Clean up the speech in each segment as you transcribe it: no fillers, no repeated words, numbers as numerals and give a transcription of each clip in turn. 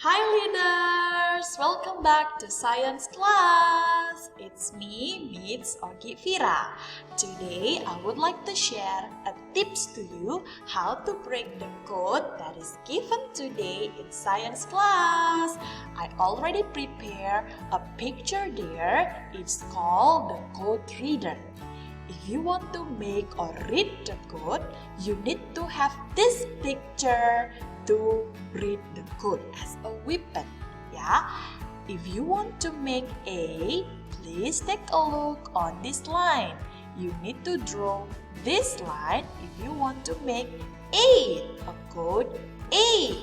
Hi leaders! Welcome back to science class! It's me, Miss Ogi Fira. Today, I would like to share a tips to you how to break the code that is given today in science class. I already prepared a picture there. It's called the code reader. If you want to make or read the code, you need to have this picture to read the code as a weapon. Yeah. If you want to make A, please take a look on this line. You need to draw this line if you want to make A, a code A.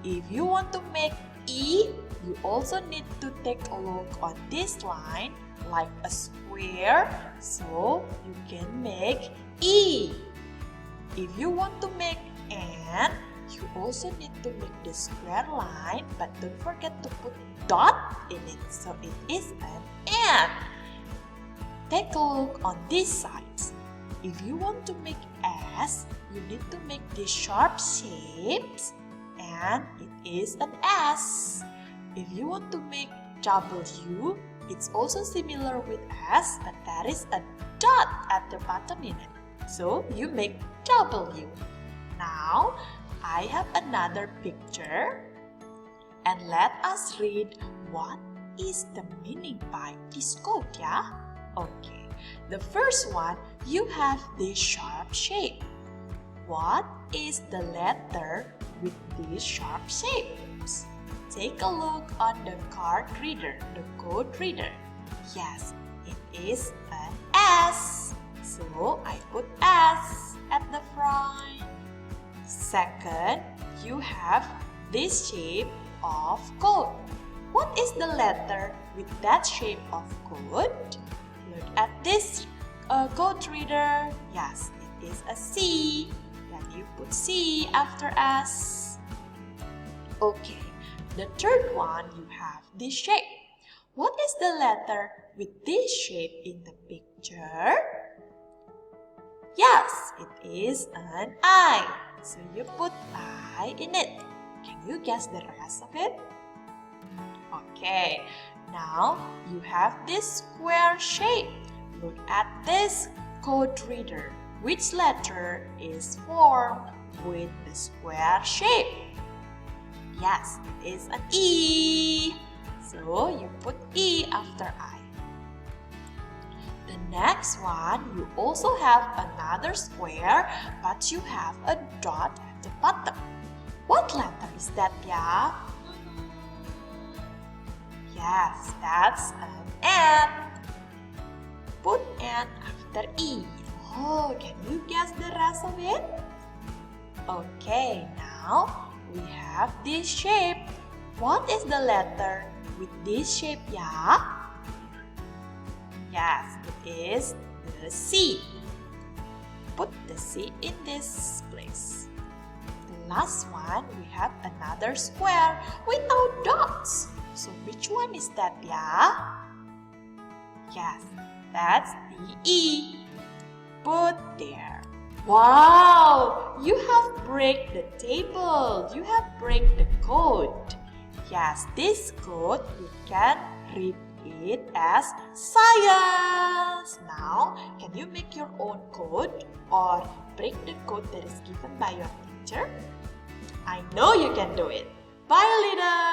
If you want to make E, you also need to take a look on this line like a square, so you can make E. If you want to make N, you also need to make the square line, but don't forget to put dot in it, so it is an N. Take a look on these sides. If you want to make S, you need to make these sharp shapes, and it is an S. If you want to make W, it's also similar with S, but there is a dot at the bottom in it, so you make W. Now, I have another picture, and let us read what is the meaning by this code, yeah? Okay, the first one, you have this sharp shape. What is the letter with these sharp shapes? Take a look on the card reader, the code reader. Yes, it is an S. So I put S at the front. Second, you have this shape of code. What is the letter with that shape of code? Look at this code reader. Yes, it is a C. Then you put C after S. Okay, the third one, you have this shape. What is the letter with this shape in the picture? Yes, it is an I. So you put I in it. Can you guess the rest of it? Okay, now you have this square shape. Look at this code reader. Which letter is formed with the square shape? Yes, it is an E. So you put E after I. The next one, you also have another square, but you have a dot at the bottom. What letter is that, yeah? Yes, that's an N. Put N after E. Oh, can you guess the rest of it? Okay, now we have this shape. What is the letter with this shape, yeah? Yes, it is the C. Put the C in this place. The last one, we have another square without dots. So which one is that, yeah? Yes, that's the E. Put there. Wow! You have break the table. You have break the code. Yes, this code you can read it as science. Now, can you make your own code or break the code that is given by your teacher? I know you can do it. Bye, leaders!